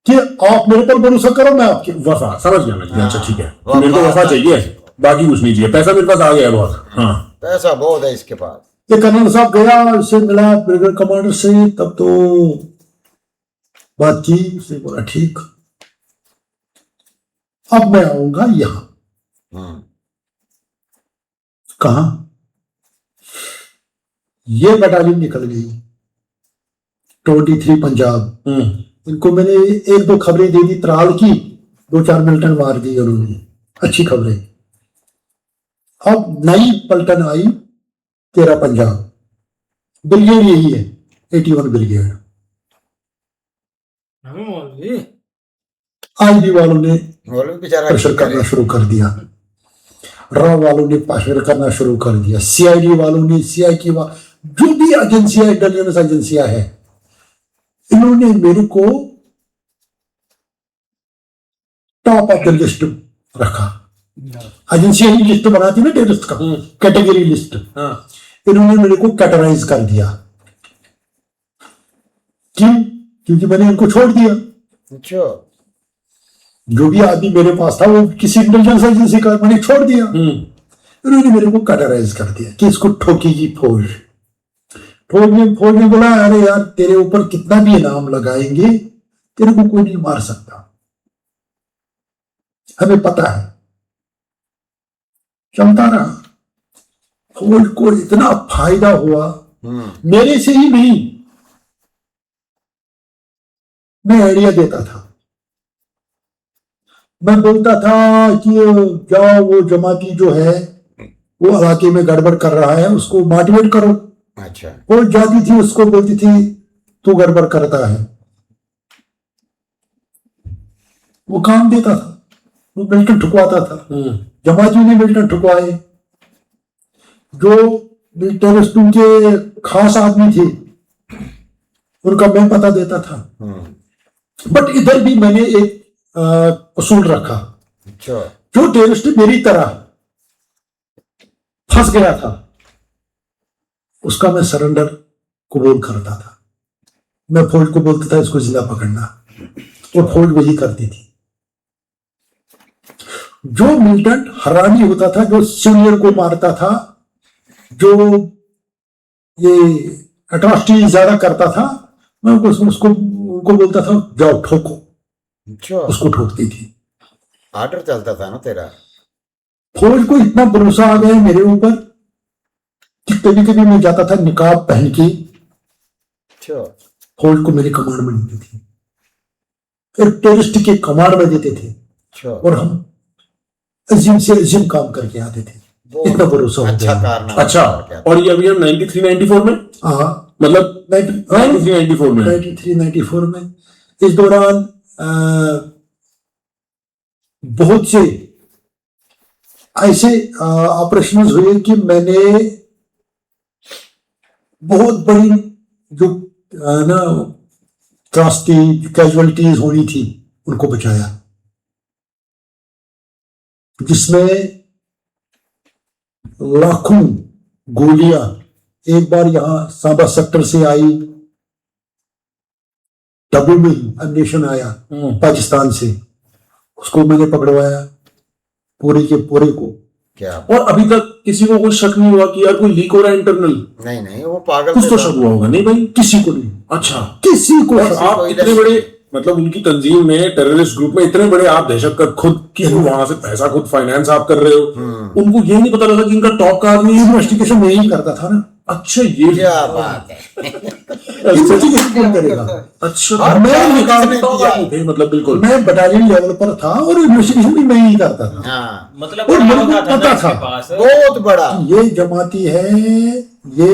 कि आप मेरे पर भरोसा करो, मैं आपके। वफा, समझ गया मैं। अच्छा ठीक है, मेरे को वफा चाहिए, बाकी कुछ नहीं चाहिए। पैसा मेरे पास आ गया बहुत। हाँ पैसा बहुत है इसके पास। ये कर्नल साहब गया, उससे मिला ब्रिगेड कमांडर से, तब तो बात की, उसने बोला ठीक, अब मैं आऊंगा यहां। कहा? ये बटालियन निकल गई 23 पंजाब। इनको मैंने एक दो खबरें दे दी त्राल की, 2-4 मिलिटेंट मार दी उन्होंने, अच्छी खबरें। अब नई पलटन आई 13 पंजाब, ब्रिगेड यही है 81 ब्रिगेड। आईबी वालों ने प्रेशर करना शुरू कर दिया, रॉ वालों ने प्रेशर करना शुरू कर दिया, सीआईडी वालों ने, सीआईके जो भी एजेंसियां, इंटेलिजेंस एजेंसियां है, इन्होंने मेरे को टॉप ऑफ द लिस्ट रखा। एजेंसियां ही लिस्ट बनाती ना टेररिस्ट का, कैटेगरी लिस्ट। इन्होंने मेरे को कैटेगराइज कर दिया। क्यों? क्योंकि मैंने इनको छोड़ दिया। अच्छा। जो भी आदमी मेरे पास था वो किसी इंटेलिजेंस एजेंसी का, मैंने छोड़ दिया। इन्होंने मेरे को कैटेगराइज कर दिया कि इसको ठोकेगी फौज। फौज ने बोला अरे यार तेरे ऊपर कितना भी इनाम लगाएंगे तेरे को कोई नहीं मार सकता, हमें पता है। चलता रहा। फौज को इतना फायदा हुआ, मेरे से ही नहीं, मैं आइडिया देता था, मैं बोलता था कि जाओ वो जमाती जो है वो इलाके में गड़बड़ कर रहा है उसको मोटिवेट करो। अच्छा। फौज जाती थी उसको बोलती थी तू गड़बड़ करता है, वो काम देता था, वो मिलिटेंट ठुकवाता था। जमातियों ने मिलिटेंट ठुकवाए, जो टेररिस्टों के खास आदमी थे उनका मैं पता देता था। बट इधर भी मैंने एक असूल रखा। अच्छा। जो टेररिस्ट मेरी तरह फंस गया था उसका मैं सरेंडर कबूल करता था। मैं फौज को बोलता था इसको जिंदा पकड़ना, और फौज वही करती थी। जो मिलिटेंट हरामी होता था, जो सीनियर को मारता था, जो ये अट्रॉसिटी ज्यादा करता था, मैं उसको बोलता था जाओ ठोको। अच्छा। उसको ठोकती थी। आर्डर चलता था ना तेरा। फौज को इतना भरोसा आ गया मेरे ऊपर कि कभी कभी मैं जाता था निकाब पहन के, अच्छा, फौज को मेरी कमांड में देते थे, फिर टेररिस्ट के कमांड में देते थे। अच्छा। और हम अजीम से अजीम काम करके आते थे, इतना भरोसा हो अच्छा गया। कारनामा। अच्छा, और ये अभी हम 93-94 में, हाँ मतलब 93-94 में 93-94 में इस दौरान बहुत से ऐसे ऑपरेशन हुए कि मैंने बहुत बड़ी जो ना त्रासदी कैजुअलिटीज होनी थी उनको बचाया, जिसमें लाखों गोलियां एक बार यहां सांबा सेक्टर से आई, डब्बू में एमिनेशन आया पाकिस्तान से, उसको मैंने पकड़वाया पूरे के पूरे को। क्या? और अभी तक किसी को कोई शक नहीं हुआ कि यार कोई लीक हो रहा है इंटरनल? नहीं वो पागल कुछ तो शक हुआ होगा। नहीं भाई, किसी को नहीं। अच्छा, किसी को और आप इतने बड़े, मतलब उनकी तंजीम में, टेररिस्ट ग्रुप में इतने बड़े आप दहशतगर्द खुद की, वहां से पैसा खुद फाइनेंस आप कर रहे हो, उनको ये नहीं पता लगा कि इनका टॉप का आदमी इन्वेस्टिगेशन मैं ही करता था ना। अच्छा ये क्या बात है। ये चीज कौन करेगा? अच्छा और मैं क्या निकाल किसने तो किया? आप थे, मतलब बिल्कुल मैं बटालियन लेवल पर था और इन्वेस्टिगेशन भी मैं ही करता था। हाँ, मतलब और बड़ा मेरे को होता था ना पता इसके था पास। बहुत बड़ा। ये जमाती है, ये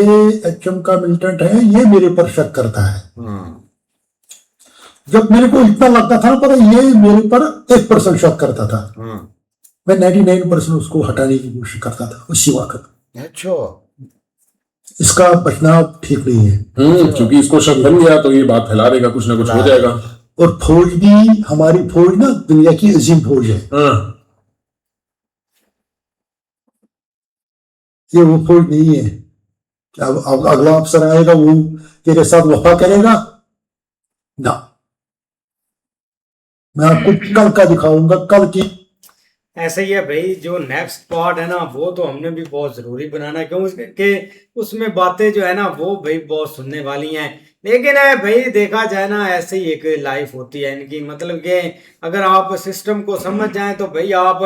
एचएम का मिलिटेंट है, ये मेरे पर शक करता है। जब मेरे को इतना लगता था ना, पता ये मेरे पर 1% शक करता था, मैं 99% उसको हटाने की कोशिश करता था उसी वक्त। अच्छा, इसका बचना ठीक नहीं है। क्योंकि इसको शक बन गया तो ये बात फैला देगा, कुछ ना कुछ हो जाएगा। और फौज भी, हमारी फौज ना दुनिया की अजीम फौज है। हाँ ये वो फौज नहीं है कि अब अगला अफसर आएगा वो तेरे साथ वफा करेगा ना। मैं आपको कल का दिखाऊंगा, कल की। ऐसे ही है भाई, जो नेक्स्ट पार्ट है ना वो तो हमने भी बहुत जरूरी बनाना है, क्योंकि उसमें बातें जो है ना वो भाई बहुत सुनने वाली हैं। लेकिन है भाई, देखा जाए ना ऐसे ही एक लाइफ होती है इनकी, मतलब कि अगर आप सिस्टम को समझ जाएं तो भाई आप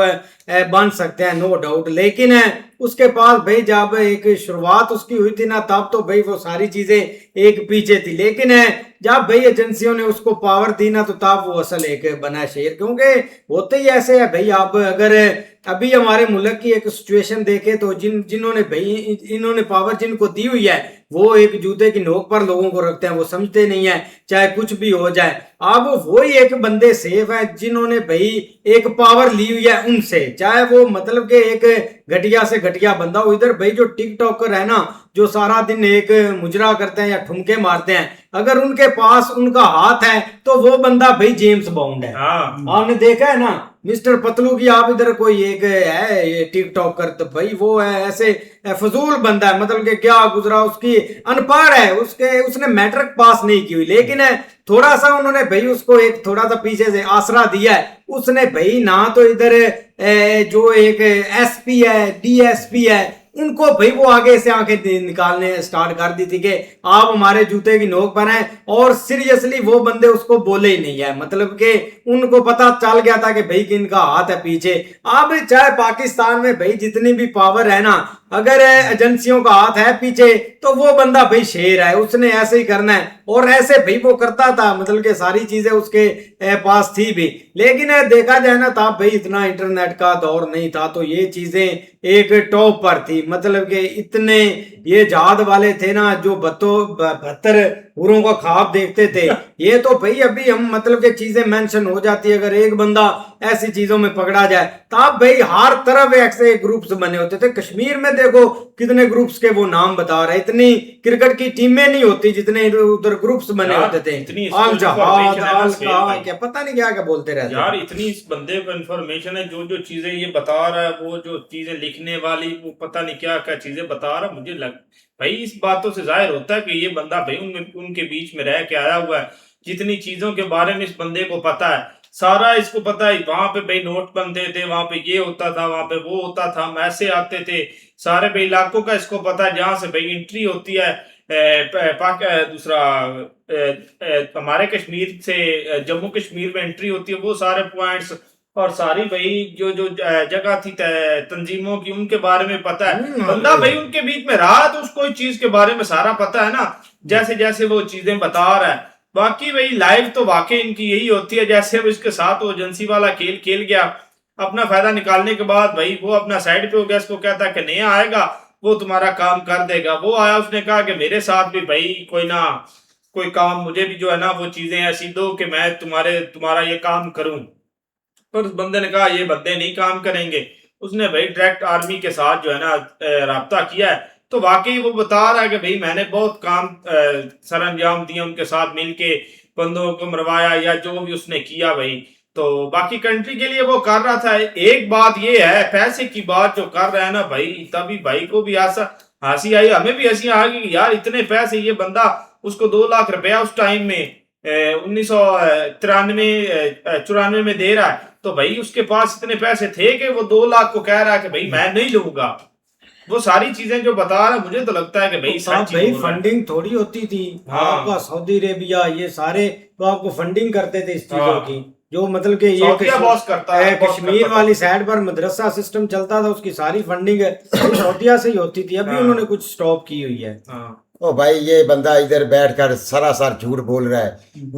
बन सकते हैं, नो डाउट। लेकिन है उसके पास भाई जब एक शुरुआत उसकी हुई थी ना, तब तो भाई वो सारी चीजें एक पीछे थी। लेकिन है जब भाई एजेंसियों ने उसको पावर दी ना, तो तब वो असल एक बना शेर। क्योंकि होते ही ऐसे है भाई, आप अगर अभी हमारे मुल्क की एक सिचुएशन देखे तो जिन्होंने भाई इन्होंने पावर जिनको दी हुई है, वो एक जूते की नोक पर लोगों को रखते हैं, वो समझते नहीं है चाहे कुछ भी हो जाए। अब वही एक बंदे सेफ है जिन्होंने भाई एक पावर ली हुई है उनसे, चाहे वो मतलब कि एक घटिया से घटिया बंदा हो। इधर भाई जो टिकटॉकर है ना, जो सारा दिन एक मुजरा करते हैं या ठुमके मारते हैं, अगर उनके पास उनका हाथ है तो वो बंदा भाई जेम्स बॉन्ड है। आपने देखा है ना मिस्टर पतलू की, आप इधर कोई एक है ये टिकटॉक करते भाई, वो है ऐसे फजूल बंदा है, मतलब कि क्या गुजरा उसकी, अनपढ़ है, उसने मैट्रिक पास नहीं की हुई। लेकिन है थोड़ा सा उन्होंने भाई उसको एक थोड़ा सा पीछे से आसरा दिया है, उसने भाई ना तो इधर जो एक एसपी है, डीएसपी है, उनको भाई वो आगे से आंखें निकालने स्टार्ट कर दी थी कि आप हमारे जूते की नोक पर हैं। और सीरियसली वो बंदे उसको बोले ही नहीं है, मतलब कि उनको पता चल गया था कि भाई कि इनका हाथ है पीछे। अब चाहे पाकिस्तान में भाई जितनी भी पावर है ना, अगर एजेंसियों का हाथ है पीछे तो वो बंदा भाई शेर है, उसने ऐसे ही करना है। और ऐसे भाई वो करता था, मतलब कि सारी चीजें उसके पास थी भी। लेकिन देखा जाए ना तब भाई इतना इंटरनेट का दौर नहीं था, तो ये चीजें एक टॉप पर थी। मतलब कि इतने ये जहाद वाले थे ना जो 72 हुरों का ख्वाब देखते थे, ये तो भाई अभी हम मतलब कि चीजें मेंशन हो जाती है अगर एक बंदा ऐसी चीजों में पकड़ा जाए। तब भाई हर तरफ ऐसे ग्रुप्स बने होते थे। कश्मीर में देखो कितने ग्रुप्स के वो नाम बता रहे, इतनी क्रिकेट की टीमें नहीं होती जितने उधर ग्रुप्स बने होते थे। आल जहाद, आल का क्या पता नहीं क्या क्या बोलते रहते यार, इतनी इस बंदे को इन्फॉर्मेशन है, जो जो चीजें ये बता रहा है, वो जो चीजें लिखने वाली, वो पता नहीं क्या क्या चीजें बता रहा है। मुझे लग भाई इस बातों से जाहिर होता है कि ये बंदा भाई उनके बीच में रह के आया हुआ है। जितनी चीजों के बारे में इस बंदे को पता है, सारा इसको पता है। वहां पे भाई नोट बनते थे, वहां पे ये होता था, वहां पे वो होता था, मैसे आते थे, सारे भाई इलाकों का इसको पता है। जहां से भाई एंट्री होती है दूसरा हमारे कश्मीर से जम्मू कश्मीर में एंट्री होती है, वो सारे पॉइंट्स और सारी भाई जो जो जगह थी तंजीमों की, उनके बारे में पता है। बंदा भाई उनके बीच में रहा तो उसको इस चीज के बारे में सारा पता है ना, जैसे जैसे वो चीजें बता रहा है। बाकी भाई लाइव तो वाकई इनकी यही होती है, जैसे वो इसके साथ वो एजेंसी वाला खेल खेल गया, अपना फायदा निकालने के बाद भाई वो अपना साइड पे हो गया, इसको कहता है कि नहीं आएगा वो तुम्हारा काम कर देगा। वो आया, उसने कहा कि मेरे साथ भी भाई कोई काम मुझे भी जो है ना वो चीजें ऐसी दो कि मैं तुम्हारा ये काम करूं। पर उस बंदे ने कहा ये बंदे नहीं काम करेंगे। उसने भाई डायरेक्ट आर्मी के साथ जो है ना राब्ता किया है। तो वाकई वो बता रहा है कि भाई मैंने बहुत काम सर अंजाम दिए, उनके साथ मिलके बंदों को मरवाया या जो भी उसने किया भाई। तो बाकी कंट्री के लिए वो कर रहा था। एक बात ये है, पैसे की बात जो कर रहा है ना भाई, तभी भाई को भी हंसी आई, हमें भी हंसी आ गई यार। इतने पैसे, ये बंदा उसको 2 लाख रुपया उस टाइम में 1993-94 में दे रहा है, तो भाई उसके पास इतने पैसे थे कि वो 2 लाख को कह रहा है कि भाई मैं नहीं लूंगा। वो सारी चीजें जो बता रहा है, मुझे तो लगता है कि भाई सच भाई फंडिंग थोड़ी होती थी। हाँ। आपका सऊदी अरेबिया ये सारे तो आपको फंडिंग करते थे इस चीजों की। जो मतलब कि ये सऊदीया बॉस करता है, बॉस कश्मीर करता वाली साइड पर मदरसा सिस्टम चलता था, उसकी सारी फंडिंग सऊदीया से ही होती थी। अभी उन्होंने कुछ स्टॉप की हुई है। ओ भाई ये बंदा इधर बैठकर सरासर झूठ बोल रहा है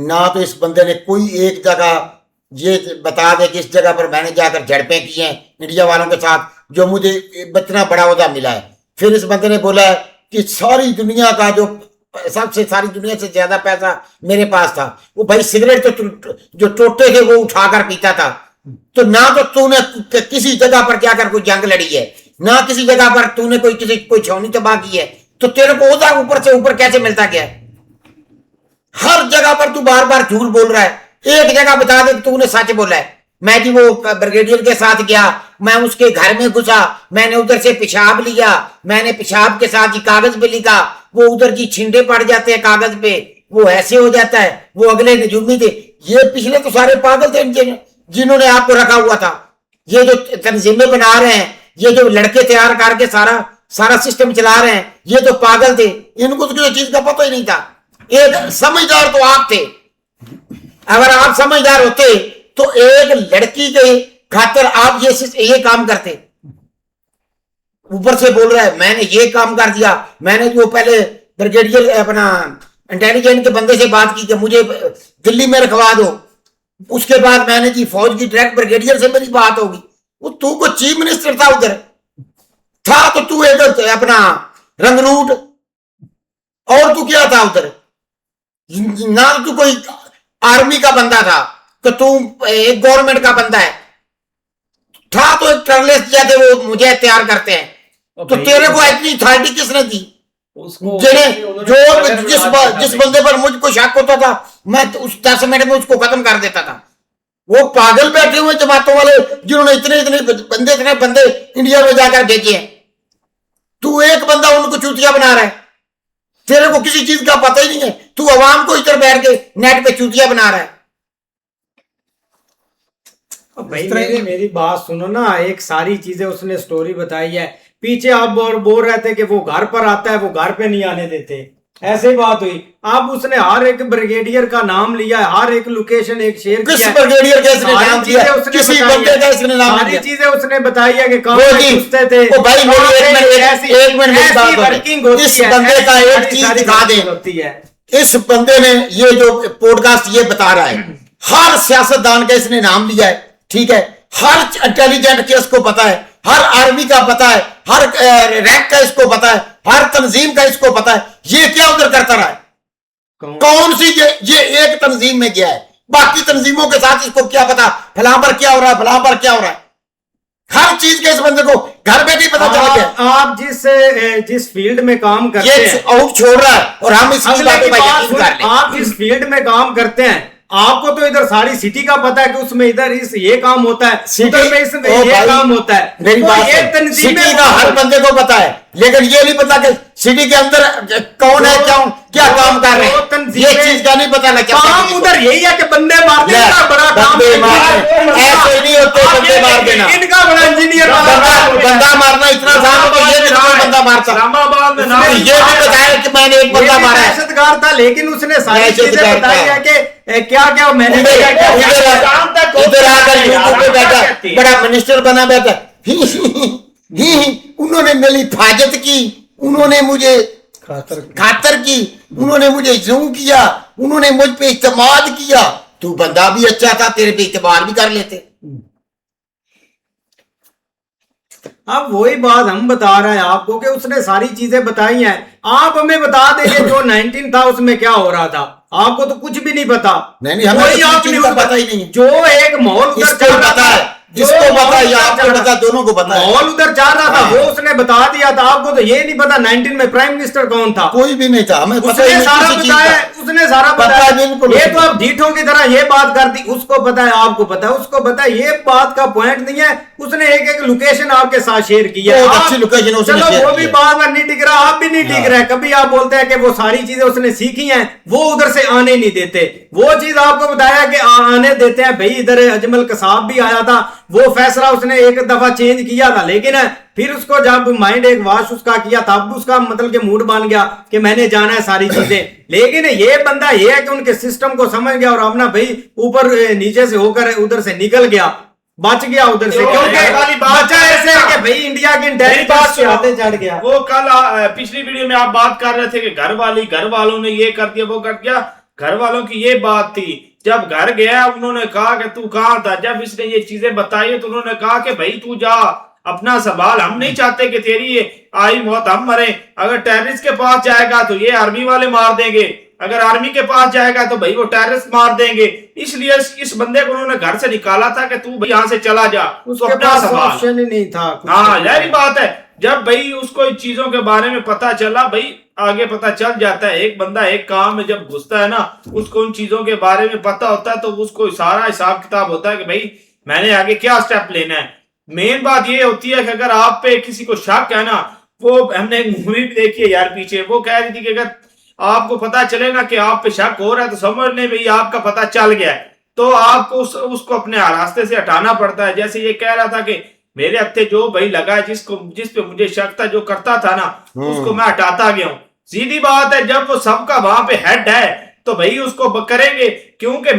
ना। तो इस बंदे ने कोई एक जगह ये बता दे कि इस जगह पर मैंने जाकर झड़पें की हैं इंडिया वालों के साथ जो मुझे इतना बड़ा ओहदा मिला है। फिर इस बंदे ने बोला है कि सारी दुनिया का जो सबसे सारी दुनिया से ज्यादा पैसा मेरे पास था। वो भाई सिगरेट तो जो टोटे थे वो उठाकर पीता था। तो ना तो तूने किसी जगह पर जाकर कोई जंग लड़ी है, ना किसी जगह पर तूने कोई छावनी तबाह की है, तो तेरे को ओहदा ऊपर से ऊपर कैसे मिलता गया? हर जगह पर तू बार बार झूठ बोल रहा है। एक जगह बता दे तूने सच बोला है। मैं जी वो ब्रिगेडियर के साथ गया, मैं उसके घर में घुसा, मैंने उधर से पेशाब लिया, मैंने पेशाब के साथ ही कागज पे लिखा, वो उधर की छिंडे पड़ जाते हैं कागज पे, वो ऐसे हो जाता है, वो अगले नजूमी थे। ये पिछले तो सारे पागल थे जिन्होंने आपको रखा हुआ था। ये जो तंजीमें बना रहे हैं, ये जो लड़के तैयार करके सारा सिस्टम चला रहे हैं, ये तो पागल थे। इनको तो किसी चीज का पता ही नहीं था। एक समझदार तो आप थे। अगर आप समझदार होते तो एक लड़की के खातिर आप ये काम करते। ऊपर से बोल रहा है मैंने ये काम कर दिया, मैंने जो पहले ब्रिगेडियर अपना इंटेलिजेंस के बंदे से बात की कि मुझे दिल्ली में रखवा दो, उसके बाद मैंने जी फौज की डायरेक्ट ब्रिगेडियर से मेरी बात होगी। वो तू को चीफ मिनिस्टर था उधर था, तो तू एक अपना रंगरूट, और तू क्या था उधर? ना तू कोई आर्मी का बंदा था, तो तू एक गवर्नमेंट का बंदा है था। तो एक टर्लेस जैसे वो मुझे तैयार करते हैं, तो तेरे को इतनी अथॉरिटी किसने दी? जिस बंदे पर मुझको शक होता था मैं तो उस 10 मिनट में उसको खत्म कर देता था। वो पागल बैठे हुए जमातों वाले जिन्होंने इतने बंदे इंडिया में जाकर भेजे हैं। तू एक बंदा उनको चूतिया बना रहा है, तेरे को किसी चीज का पता ही नहीं है। तू अवाम को इधर बैठ के नेट पे चूतिया बना रहा है। भाई मेरी बात सुनो ना। एक सारी चीजें उसने स्टोरी बताई है, पीछे आप बोल रहे थे कि वो घर पर आता है, वो घर पे नहीं आने देते, ऐसे ही बात हुई। आप उसने हर एक ब्रिगेडियर का नाम लिया है, हर एक लोकेशन एक शेयर किया, ब्रिगेडियर का इसने नाम दिया, किसी बंदे का इसने नाम सारी दिया, चीजें उसने बताई है कि कहां पे घुसते थे। ओ भाई एक मिनट वर्किंग होती है, इस बंदे का एक चीज दिखा दे होती है। इस बंदे ने ये जो पॉडकास्ट ये बता रहा है, हर सियासतदान का इसने नाम लिया है, ठीक है। हर इंटेलिजेंट का इसको पता है, हर आर्मी का पता है, हर रैंक का इसको पता है, हर तंजीम का इसको पता है। ये क्या उधर करता रहा है? कौन सी ये एक तंजीम में गया है, बाकी तंजीमों के साथ इसको क्या पता फलां पर क्या हो रहा है, फलां पर क्या हो रहा है। हर चीज के इस बंदे को घर बैठे ही पता चल गया। आप जिस फील्ड में काम करते हैं, आउट छोड़ रहा है और हम इसकी बातों पर यकीन कर लें। आप जिस फील्ड में काम करते हैं, आपको तो इधर सारी सिटी का पता है कि उसमें इधर ये काम होता है, उधर में इसमें ये काम होता है। मेरी बात सिटी का हर बंदे को पता है, लेकिन ये नहीं पता कि सिटी के अंदर कौन है, क्या काम कर रहे हैं, ये चीज का नहीं पता लगा। काम उधर यही है कि बंदे मार देना, बड़ा काम ऐसे नहीं होते बंदे मार देना। इनका बड़ा इंजीनियर बंदा मारना इतना आसान तो ये बंदा मारता। ये भी बताया कि मैंने एक बंदा मारा है, दहशतगार था, लेकिन उसने सारी चीजें बताई है कि क्या मैंने इधर आकर यूट्यूब पे बैठा, बड़ा मिनिस्टर बना बैठा। उन्होंने मेरी हिफाजत की, उन्होंने मुझे खातर की, उन्होंने मुझे यूं किया, उन्होंने मुझ पे इत्तेमाद किया। तू बंदा भी अच्छा था, तेरे पे इत्तेमाद भी कर लेते। अब वही बात हम बता रहे हैं आपको कि उसने सारी चीजें बताई हैं। आप हमें बता देंगे जो 19 था उसमें क्या हो रहा था, आपको तो कुछ भी नहीं पता। नहीं, हमें तो पता ही नहीं। जो एक माहौल उधर चल रहा था, जिसको पता है आपको पता, दोनों को पता है, माहौल उधर चल रहा था, वो उसने बता दिया था। आपको तो ये नहीं पता 19 में प्राइम मिनिस्टर कौन था, कोई भी नहीं था, हमें पता ही नहीं। सारा बताया, उसने सारा बताया। ये तो आप ढीठों की तरह ये बात कर दी, उसको पता है, आपको पता है, उसको पता है। ये बात का पॉइंट नहीं है। उसने एक लोकेशन आपके साथ शेयर की है, अच्छी लोकेशन। चलो वो भी बात में नहीं टिक रहा, आप भी नहीं टिक रहे। कभी आप बोलते हैं कि वो सारी चीजें उसने सीखी हैं, वो उधर से आने नहीं देते। वो चीज आपको बताया कि आने देते हैं। भाई इधर अजमल कसाब भी आया था, वो फैसला उसने एक दफा चेंज किया था, लेकिन फिर उसको जब माइंड एक वॉश उसका किया तब उसका मतलब कि मूड बन गया कि मैंने जाना है सारी चीजें। लेकिन ये बंदा ये है कि उनके सिस्टम को समझ गया और अपना भाई ऊपर नीचे से होकर उधर से निकल गया, बच गया उधर से, क्योंकि बचा ऐसे है कि भाई इंडिया की इंटेलिजेंस के हाथे चढ़ गया। वो कल पिछली वीडियो में आप बात कर रहे थे कि घर वालों ने ये कर दिया वो कर दिया। घर वालों की ये बात थी, जब घर गया उन्होंने कहा कि तू कहाँ था, जब इसने ये चीजें बताई तो उन्होंने कहा कि भाई तू जा अपना संभाल, हम नहीं चाहते कि तेरी ये आई मौत हम मरे। अगर टेररिस्ट के पास जाएगा तो ये आर्मी वाले मार देंगे, अगर आर्मी के पास जाएगा तो भाई वो टेररिस्ट मार देंगे। इसलिए इस बंदे को उन्होंने घर से निकाला था कि तू भाई यहाँ से चला जा, उसको अपना संभाल। ऑप्शन ही नहीं था। हाँ यही बात है, जब भाई उसको इन चीजों के बारे में पता चला, भाई आगे पता चल जाता है। एक बंदा एक काम में जब घुसता है ना, उसको उन चीजों के बारे में पता होता है तो उसको सारा हिसाब किताब होता है कि भाई मैंने आगे क्या स्टेप लेना है। मेन बात ये होती है कि अगर आप पे किसी को शक है ना, वो हमने एक मूवी भी देखी है यार पीछे, वो कह रही थी कि अगर आपको पता चले ना कि आप पे शक हो रहा है तो समझ लें भाई आपका पता चल गया है, तो आपको उसको अपने रास्ते से हटाना पड़ता है। जैसे ये कह रहा था कि मेरे हत्थे जो भाई लगा है, जिस पे मुझे शक था, जो करता था ना, उसको मैं हटाता गया हूँ। सीधी बात है, जब वो सबका वहां पे हेड है तो भाई उसको करेंगे, क्योंकि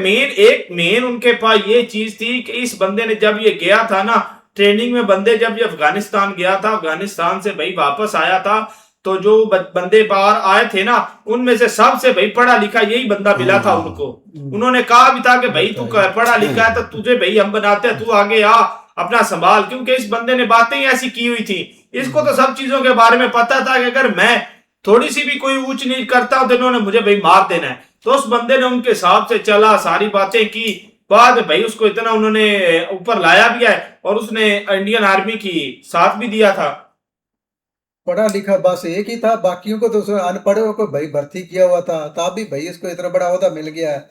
मेन उनके पास ये चीज थी कि इस बंदे ने जब ये गया था ना ट्रेनिंग में, बंदे जब ये अफगानिस्तान गया था, अफगानिस्तान से भाई वापस आया था, तो जो बंदे बाहर आए थे ना उनमें से सबसे भाई पढ़ा लिखा यही बंदा मिला था उनको। उन्होंने कहा भी था कि भाई तू पढ़ा लिखा है तो तुझे भाई हम बनाते हैं, तू आगे आ अपना संभाल, क्योंकि इस बंदे ने बातें ही ऐसी की हुई थी। इसको तो सब चीजों के बारे में पता था कि अगर मैं थोड़ी सी भी कोई ऊंच नीच करता हूं तो इन्होंने मुझे भाई मार देना है। तो उस बंदे ने उनके हिसाब से चला, सारी बातें की, बाद में भाई उसको इतना उन्होंने ऊपर लाया भी है और उसने इंडियन आर्मी की साथ भी दिया था। पढ़ा लिखा बस एक ही था, बाकियों को तो अनपढ़ों को भाई भर्ती किया हुआ था, तब भी भाई इसको इतना बड़ा ओहदा मिल गया है।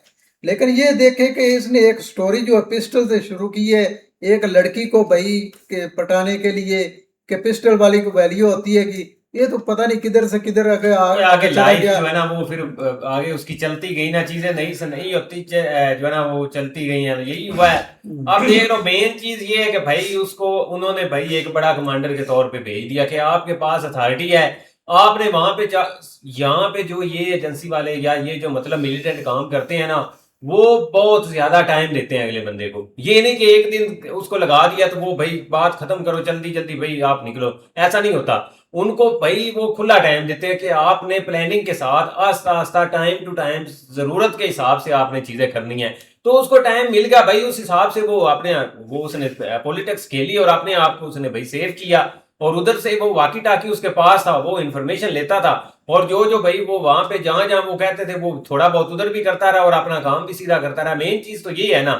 लेकिन ये देखे कि इसने एक स्टोरी जो पिस्टल से शुरू की है, एक लड़की को भाई के पटाने के लिए कि पिस्टल वाली को वैल्यू होती है कि ये तो पता नहीं किधर से किधर आगे लाइफ जो है ना वो फिर आगे उसकी चलती गई ना, चीजें नहीं से नहीं होती जो है ना वो चलती गई है, यही हुआ है। अब देख लो मेन चीज ये है कि भाई उसको उन्होंने भाई एक बड़ा कमांडर के तौर पे भेज दिया कि आपके पास अथॉरिटी है, आपने वहां पे यहाँ पे जो ये एजेंसी वाले या ये जो मतलब मिलिटेंट काम करते हैं ना, वो बहुत ज्यादा टाइम देते हैं अगले बंदे को। ये नहीं कि एक दिन उसको लगा दिया तो वो भाई बात खत्म करो जल्दी जल्दी भाई आप निकलो, ऐसा नहीं होता। उनको भाई वो खुला टाइम देते हैं कि आपने प्लानिंग के साथ आस्ता आस्ता टाइम टू टाइम जरूरत के हिसाब से आपने चीजें करनी है। तो उसको टाइम मिल गया भाई, उस हिसाब से वो उसने पॉलिटिक्स खेली और अपने आप को उसने भाई सेव किया। और उधर से वो वाकी टाकी उसके पास था, वो इन्फॉर्मेशन लेता था और जो भाई वो वहां पे जहां जहां वो कहते थे वो थोड़ा बहुत उधर भी करता रहा और अपना काम भी सीधा करता रहा। मेन चीज तो ये है ना,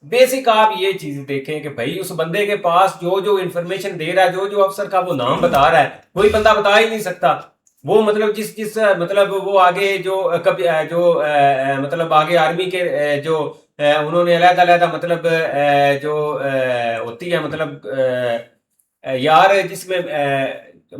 बेसिक आप ये चीज देखें कि भाई उस बंदे के पास जो इन्फॉर्मेशन दे रहा है, जो अफसर का वो नाम बता रहा है, कोई बंदा बता ही नहीं सकता। वो मतलब जिस मतलब वो आगे मतलब आगे आर्मी के जो उन्होंने अलग-अलग मतलब जो होती है मतलब यार जिसमें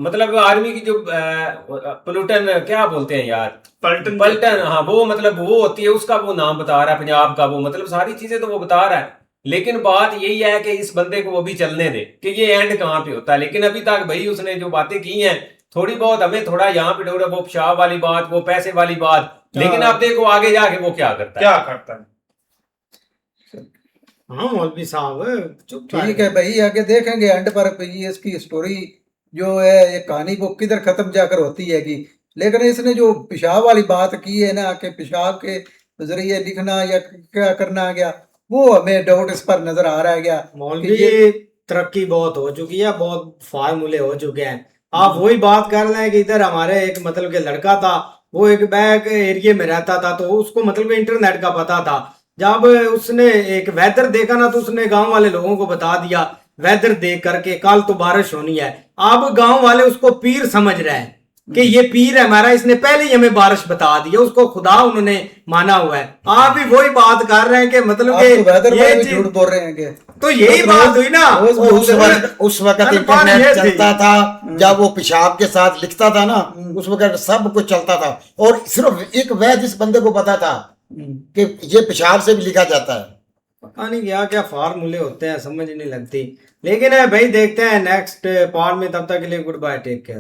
मतलब आर्मी की जो पलटन क्या बोलते हैं यार, पलटन, हाँ वो मतलब वो होती है, उसका वो नाम बता रहा है, पंजाब का वो मतलब सारी चीजें तो वो बता रहा है। लेकिन बात यही है कि इस बंदे को वो भी चलने दे कि ये एंड कहाँ पे होता है। लेकिन अभी तक भाई उसने जो बातें की हैं थोड़ी बहुत हमें थोड़ा यहाँ पे डोरा वो पेशाब वाली बात, वो पैसे वाली बात, लेकिन आप देखो आगे जाके वो क्या करता है। हाँ मौलवी साहब चुप ठीक है भाई, आगे देखेंगे एंड पर भाई इसकी स्टोरी जो है, ये कहानी वो किधर खत्म जाकर होती है कि। लेकिन इसने जो पेशाब वाली बात की है ना कि पेशाब के जरिए लिखना या क्या करना आ गया, वो हमें डाउट इस पर नजर आ रहा है क्या। मौलवी तरक्की बहुत हो चुकी है, बहुत फार्मूले हो चुके हैं। आप वही बात कर रहे हैं कि इधर हमारे एक मतलब के लड़का था, वो एक बैक एरिया में रहता था, तो उसको मतलब इंटरनेट का पता था। जब उसने एक वेदर देखा ना तो उसने गांव वाले लोगों को बता दिया, वेदर देख करके कल तो बारिश होनी है। अब गांव वाले उसको पीर समझ रहे हैं कि ये पीर है हमारा, इसने पहले ही हमें बारिश बता दी है, उसको खुदा उन्होंने माना हुआ है। आप भी वही बात कर रहे हैं कि मतलब तो ये झूठ बोल रहे हैं कि तो यही बात हुई ना। उस वक्त इंटरनेट चलता था, जब वो पेशाब के साथ लिखता था ना, उस वक्त सब कुछ चलता था। और सिर्फ एक वैध इस बंदे को पता था कि ये पेशाब से भी लिखा जाता है। पता नहीं क्या क्या फार्मूले होते हैं, समझ नहीं लगती। लेकिन भाई देखते हैं नेक्स्ट पार्ट में, तब तक के लिए गुड बाय, टेक केयर।